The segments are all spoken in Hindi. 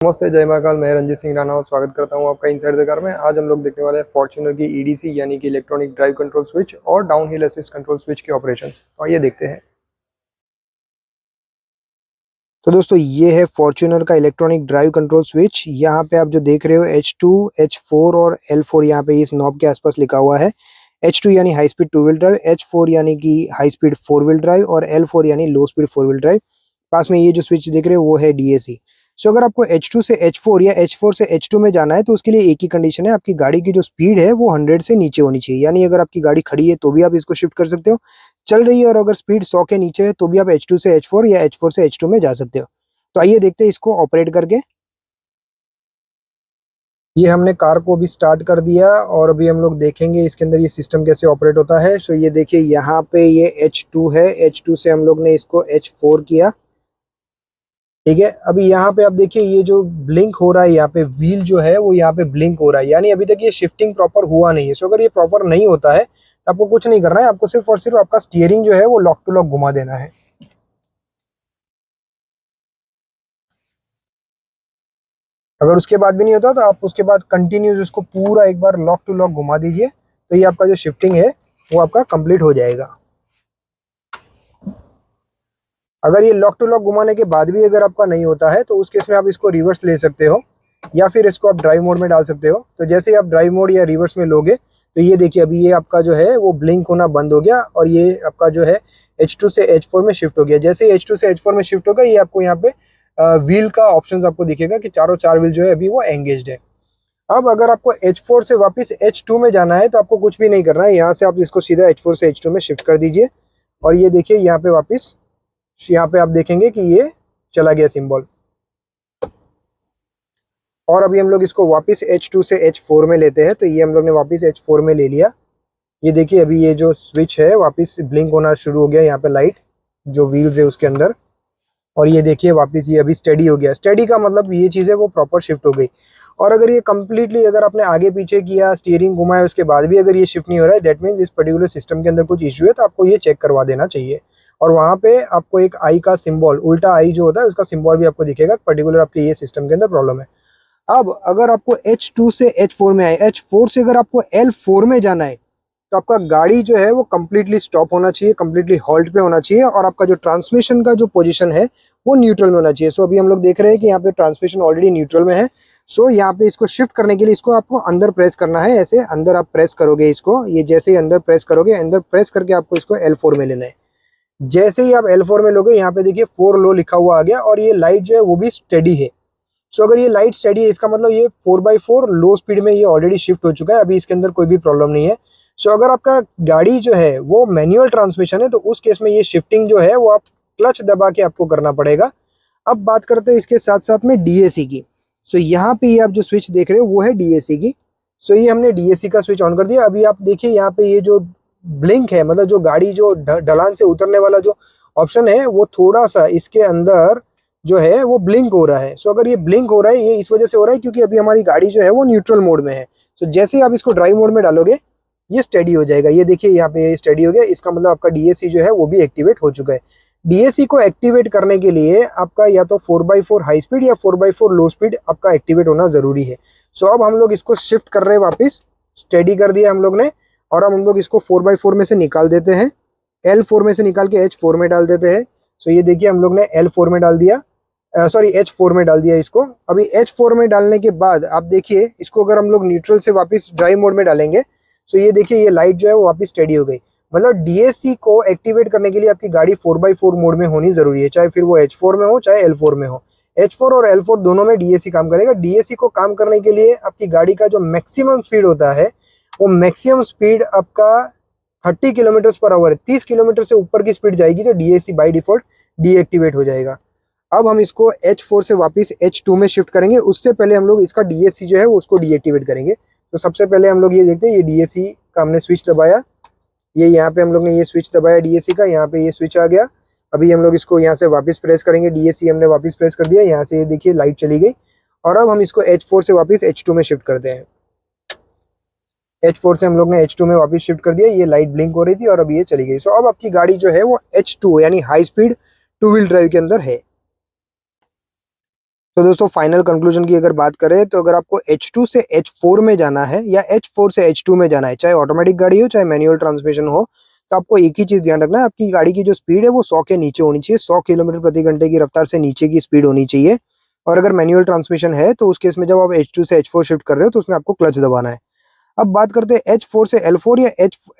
नमस्ते, जय महाकाल। मैं रंजीत सिंह राणा और स्वागत करता हूं आपका इनसाइड द कार में। आज हम लोग देखने वाले हैं फॉर्च्यूनर की ईडीसी यानी कि इलेक्ट्रॉनिक ड्राइव कंट्रोल स्विच और down hill assist control switch के ऑपरेशंस। तो आइए देखते हैं। तो दोस्तों ये है फॉर्च्यूनर का इलेक्ट्रॉनिक ड्राइव कंट्रोल स्विच। यहाँ पे आप जो देख रहे हो H2, H4 और L4 यहाँ पे इस नॉब के आसपास लिखा हुआ है। H2 यानी high speed two wheel drive, H4 यानी कि high speed four wheel drive और L4 यानी low speed four wheel drive. पास में ये जो स्विच देख रहे हो वो है DAC। सो अगर आपको H2 से H4 या H4 से H2 में जाना है तो उसके लिए एक ही कंडीशन है, आपकी गाड़ी की जो स्पीड है वो 100 से नीचे होनी चाहिए। यानी अगर आपकी गाड़ी खड़ी है तो भी आप इसको शिफ्ट कर सकते हो, चल रही है और अगर स्पीड 100 के नीचे है तो भी आप H2 से H4 या H4 से H2 में जा सकते हो। तो आइए देखते हैं इसको ऑपरेट करके। ये हमने कार को भी स्टार्ट कर दिया और अभी हम लोग देखेंगे इसके अंदर ये सिस्टम कैसे ऑपरेट होता है। सो ये देखिए यहाँ पे ये H2 है, H2 से हम लोग ने इसको H4 किया। ठीक है, अभी यहाँ पे आप देखिए ये जो ब्लिंक हो रहा है, यहाँ पे व्हील जो है वो यहाँ पे ब्लिंक हो रहा है, यानी अभी तक ये शिफ्टिंग प्रॉपर हुआ नहीं है। सो अगर ये प्रॉपर नहीं होता है तो आपको कुछ नहीं करना है, आपको सिर्फ और सिर्फ आपका स्टीयरिंग जो है वो लॉक टू लॉक घुमा देना है। अगर उसके बाद भी नहीं होता तो आप उसके बाद कंटिन्यूस उसको पूरा एक बार लॉक टू लॉक घुमा दीजिए, तो ये आपका जो शिफ्टिंग है वो आपका कंप्लीट हो जाएगा। अगर ये लॉक टू लॉक घुमाने के बाद भी अगर आपका नहीं होता है तो उस केस में आप इसको रिवर्स ले सकते हो या फिर इसको आप ड्राइव मोड में डाल सकते हो। तो जैसे ही आप ड्राइव मोड या रिवर्स में लोगे तो ये देखिए अभी ये आपका जो है वो ब्लिंक होना बंद हो गया और ये आपका जो है H2 से H4 में शिफ्ट हो गया। जैसे ही H2 से H4 में शिफ्ट होगा ये आपको यहाँ पे व्हील का ऑप्शन आपको दिखेगा कि चारों चार व्हील जो है अभी वो एंगेज्ड है। अब अगर आपको H4 से वापस H2 में जाना है तो आपको कुछ भी नहीं करना है, यहाँ से आप इसको सीधा H4 से H2 में शिफ्ट कर दीजिए और ये देखिए यहाँ पे वापस यहाँ पे आप देखेंगे कि ये चला गया सिंबल। और अभी हम लोग इसको वापस H2 से H4 में लेते हैं, तो ये हम लोग ने वापस H4 में ले लिया। ये देखिए अभी ये जो स्विच है वापस ब्लिंक होना शुरू हो गया, यहाँ पे लाइट जो व्हील्स है उसके अंदर। और ये देखिए वापस ये अभी स्टडी हो गया। स्टडी का मतलब ये चीज़ है वो प्रॉपर शिफ्ट हो गई। और अगर ये कम्प्लीटली अगर आपने आगे पीछे किया, स्टीयरिंग घुमाया, उसके बाद भी अगर ये शिफ्ट नहीं हो रहा है, दैट मीन्स इस पर्टिकुलर सिस्टम के अंदर कुछ इश्यू है, तो आपको ये चेक करवा देना चाहिए। और वहाँ पे आपको एक आई का सिंबल, उल्टा आई जो होता है उसका सिंबल भी आपको दिखेगा, पर्टिकुलर आपके ये सिस्टम के अंदर प्रॉब्लम है। अब अगर आपको H2 से H4 में आए, H4 से अगर आपको L4 में जाना है तो आपका गाड़ी जो है वो कम्प्लीटली स्टॉप होना चाहिए, कम्प्लीटली हॉल्ट पे होना चाहिए और आपका जो ट्रांसमिशन का जो पोजीशन है वो न्यूट्रल में होना चाहिए। सो अभी हम लोग देख रहे हैं कि यहाँ पे ट्रांसमिशन ऑलरेडी न्यूट्रल में है। सो यहाँ पे इसको शिफ्ट करने के लिए इसको आपको अंदर प्रेस करना है। ऐसे अंदर आप प्रेस करोगे इसको, ये जैसे ही अंदर प्रेस करोगे, अंदर प्रेस करके आपको इसको L4 में लेना है। जैसे ही आप L4 में लोगे यहाँ पे देखिए 4 लो लिखा हुआ आ गया और ये लाइट जो है वो भी स्टेडी है। सो अगर ये लाइट स्टडी है इसका मतलब ये 4x4 लो स्पीड में ये ऑलरेडी शिफ्ट हो चुका है, अभी इसके अंदर कोई भी प्रॉब्लम नहीं है। सो अगर आपका गाड़ी जो है वो मैनुअल ट्रांसमिशन है तो उस केस में ये शिफ्टिंग जो है वो आप क्लच दबा के आपको करना पड़ेगा। अब बात करते हैं इसके साथ साथ में DAC की। सो यहाँ पे ये आप जो स्विच देख रहे हो वो है DAC की। सो ये हमने DAC का स्विच ऑन कर दिया। अभी आप देखिए यहाँ पे ये जो ब्लिंक है, मतलब जो गाड़ी जो ढलान से उतरने वाला जो ऑप्शन है वो थोड़ा सा इसके अंदर जो है वो ब्लिंक हो रहा है। सो अगर ये ब्लिंक हो रहा है ये इस वजह से हो रहा है क्योंकि अभी हमारी गाड़ी जो है वो न्यूट्रल मोड में है। सो जैसे ही आप इसको ड्राइव मोड में डालोगे ये स्टडी हो जाएगा। ये देखिए यहाँ पे ये स्टडी हो गया, इसका मतलब आपका DAC जो है वो भी एक्टिवेट हो चुका है। DAC को एक्टिवेट करने के लिए आपका या तो 4x4 हाई स्पीड या 4x4 लो स्पीड आपका एक्टिवेट होना जरूरी है। सो अब हम लोग इसको शिफ्ट कर रहे हैं, वापस स्टडी कर दिया हम लोग ने और अब हम लोग इसको 4x4 में से निकाल देते हैं, L4 में से निकाल के H4 में डाल देते हैं। सो ये देखिए हम लोग ने L4 में डाल दिया, सॉरी H4 में डाल दिया इसको। अभी H4 में डालने के बाद आप देखिए इसको अगर हम लोग न्यूट्रल से वापस ड्राइव मोड में डालेंगे तो ये देखिए ये लाइट जो है वो वापस स्टेडी हो गई। मतलब DAC को एक्टिवेट करने के लिए आपकी गाड़ी 4x4 मोड में होनी जरूरी है, चाहे फिर वो H4 में हो चाहे L4 में हो। H4 और L4 दोनों में DAC काम करेगा। DAC को काम करने के लिए आपकी गाड़ी का जो मैक्सिमम स्पीड होता है वो मैक्सिमम स्पीड आपका 30 किलोमीटर पर आवर है। 30 किलोमीटर से ऊपर की स्पीड जाएगी तो DAC बाई डिफॉल्ट डीएक्टिवेट हो जाएगा। अब हम इसको H4 से वापस H2 में शिफ्ट करेंगे, उससे पहले हम लोग इसका DAC जो है वो उसको डीएक्टिवेट करेंगे। तो सबसे पहले हम लोग ये देखते हैं, ये DAC का हमने स्विच दबाया, ये यहाँ पे हम लोग ने ये स्विच दबाया DAC का, यहाँ पे ये स्विच आ गया। अभी हम लोग इसको यहाँ से वापस प्रेस करेंगे, DAC हमने वापस प्रेस कर दिया, यहाँ से ये देखिए लाइट चली गई। और अब हम इसको H4 से वापस H2 में शिफ्ट करते हैं। H4 से हम लोग ने H2 में वापस शिफ्ट कर दिया, ये लाइट ब्लिंक हो रही थी और अब ये चली गई। सो अब आपकी गाड़ी जो है वो H2 यानी high speed two wheel drive के अंदर है। तो दोस्तों फाइनल कंक्लूजन की अगर बात करें तो अगर आपको H2 से H4 में जाना है या H4 से H2 में जाना है, चाहे ऑटोमेटिक गाड़ी हो चाहे मैनुअल ट्रांसमिशन हो, तो आपको एक ही चीज ध्यान रखना है, आपकी गाड़ी की जो स्पीड है वो 100 के नीचे होनी चाहिए। 100 किलोमीटर प्रति घंटे की रफ्तार से नीचे की स्पीड होनी चाहिए। और अगर मैनुअल ट्रांसमिशन है तो उस केस में जब आप H2 से H4 शिफ्ट कर रहे हो तो उसमें आपको क्लच दबाना है। अब बात करते हैं H4 से L4 या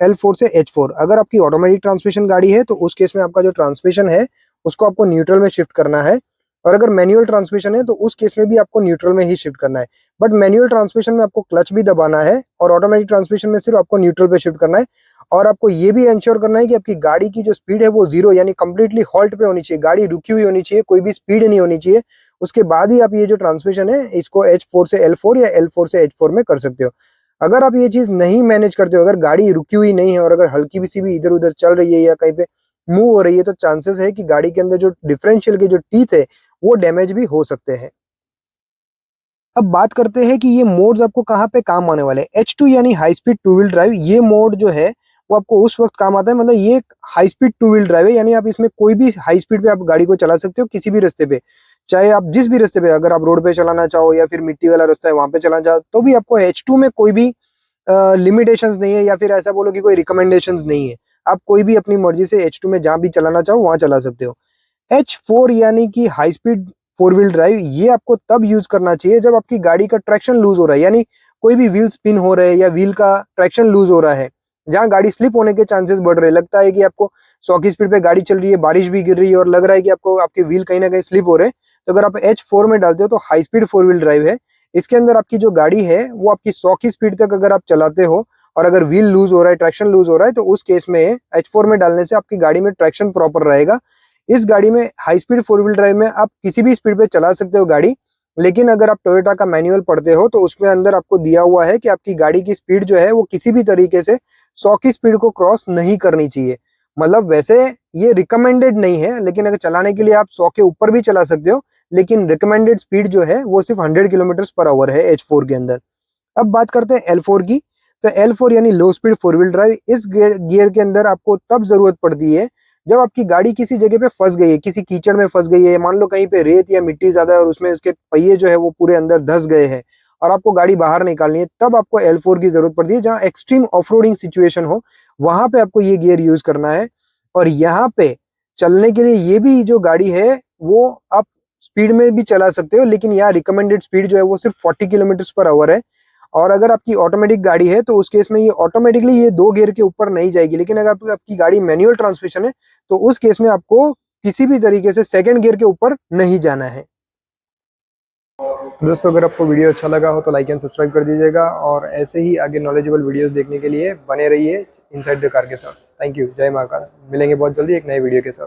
L4 से H4। अगर आपकी ऑटोमेटिक ट्रांसमिशन गाड़ी है तो उस केस में आपका जो ट्रांसमिशन है उसको आपको न्यूट्रल में शिफ्ट करना है। और अगर मैनुअल ट्रांसमिशन है तो उस केस में भी आपको न्यूट्रल में ही शिफ्ट करना है। बट मैनुअल ट्रांसमिशन में आपको क्लच भी दबाना है और ऑटोमेटिक ट्रांसमिशन में सिर्फ आपको न्यूट्रल पे शिफ्ट करना है। और आपको ये भी इंश्योर करना है कि आपकी गाड़ी की जो स्पीड है वो 0 यानी कंप्लीटली हॉल्ट पे होनी चाहिए, गाड़ी रुकी हुई होनी चाहिए, कोई भी स्पीड नहीं होनी चाहिए। उसके बाद ही आप ये जो ट्रांसमिशन है इसको H4 से L4 या L4 से H4 में कर सकते हो। अगर आप ये चीज नहीं मैनेज करते हो, अगर गाड़ी रुकी हुई नहीं है और अगर हल्की सी भी इधर उधर चल रही है या कहीं पे मूव हो रही है, तो चांसेस है कि गाड़ी के अंदर जो डिफरेंशियल के जो टीथ है वो डैमेज भी हो सकते हैं। अब बात करते हैं कि ये मोड्स आपको कहाँ पे काम आने वाले हैं। H2 यानी high speed two wheel drive, ये मोड जो है वो आपको उस वक्त काम आता है, मतलब ये high speed two wheel drive है, यानी आप इसमें कोई भी हाई स्पीड पे आप गाड़ी को चला सकते हो किसी भी रास्ते पे, चाहे आप जिस भी रास्ते पे, अगर आप रोड पे चलाना चाहो या फिर मिट्टी वाला रास्ता है वहां पे चलाना चाहो, तो भी आपको H2 में कोई भी लिमिटेशंस नहीं है या फिर ऐसा बोलो कि कोई रिकमेंडेशंस नहीं है। आप कोई भी अपनी मर्जी से H2 में जहां भी चलाना चाहो वहां चला सकते हो। H4 यानी कि high speed four wheel drive, ये आपको तब यूज करना चाहिए जब आपकी गाड़ी का ट्रैक्शन लूज हो रहा है, यानी कोई भी व्हील स्पिन हो रहे हैं या व्हील का ट्रैक्शन लूज हो रहा है, जहां गाड़ी स्लिप होने के चांसेस बढ़ रहे हैं। लगता है कि आपको 100 की स्पीड पे गाड़ी चल रही है, बारिश भी गिर रही है और लग रहा है कि आपको आपके व्हील कहीं ना कहीं स्लिप हो रहे हैं, तो अगर आप H4 में डालते हो तो high speed four wheel drive है। इसके अंदर आपकी जो गाड़ी है वो आपकी 100 की स्पीड तक अगर आप चलाते हो और अगर व्हील लूज हो रहा है, ट्रैक्शन लूज हो रहा है, तो उस केस में H4 में डालने से आपकी गाड़ी में ट्रैक्शन प्रॉपर रहेगा। इस गाड़ी में high speed four wheel drive में आप किसी भी स्पीड पे चला सकते हो गाड़ी, लेकिन अगर आप टोयोटा का मैनुअल पढ़ते हो तो उसमें अंदर आपको दिया हुआ है कि आपकी गाड़ी की स्पीड जो है वो किसी भी तरीके से 100 की स्पीड को क्रॉस नहीं करनी चाहिए। मतलब वैसे ये रिकमेंडेड नहीं है, लेकिन अगर चलाने के लिए आप 100 के ऊपर भी चला सकते हो, लेकिन रिकमेंडेड स्पीड जो है वो सिर्फ 100 किलोमीटर पर आवर है H4 के अंदर। अब बात करते हैं L4 की। तो L4 यानी low speed four wheel drive, इस गियर के अंदर आपको तब जरूरत पड़ती है जब आपकी गाड़ी किसी जगह पे फंस गई है, किसी कीचड़ में फंस गई है, मान लो कहीं पे रेत या मिट्टी ज्यादा है और उसमें उसके पहिए जो है वो पूरे अंदर धस गए हैं और आपको गाड़ी बाहर निकालनी है, तब आपको L4 की जरूरत पड़ती है। जहां एक्सट्रीम ऑफरोडिंग सिचुएशन हो वहां पे आपको ये गियर यूज करना है। और यहाँ पे चलने के लिए ये भी जो गाड़ी है वो आप स्पीड में भी चला सकते हो, लेकिन यहाँ रिकमेंडेड स्पीड जो है वो सिर्फ 40 किलोमीटर पर आवर है। और अगर आपकी ऑटोमेटिक गाड़ी है तो उस केस में ये ऑटोमेटिकली ये 2 गियर के ऊपर नहीं जाएगी, लेकिन अगर आपकी गाड़ी मैनुअल ट्रांसमिशन है तो उस केस में आपको किसी भी तरीके से सेकंड गियर के ऊपर नहीं जाना है। दोस्तों अगर आपको वीडियो अच्छा लगा हो तो लाइक एंड सब्सक्राइब कर दीजिएगा और ऐसे ही आगे नॉलेजेबल वीडियोस देखने के लिए बने रहिए इनसाइड द कार के साथ। थैंक यू, जय महाकाल। मिलेंगे बहुत जल्दी एक नए वीडियो के साथ।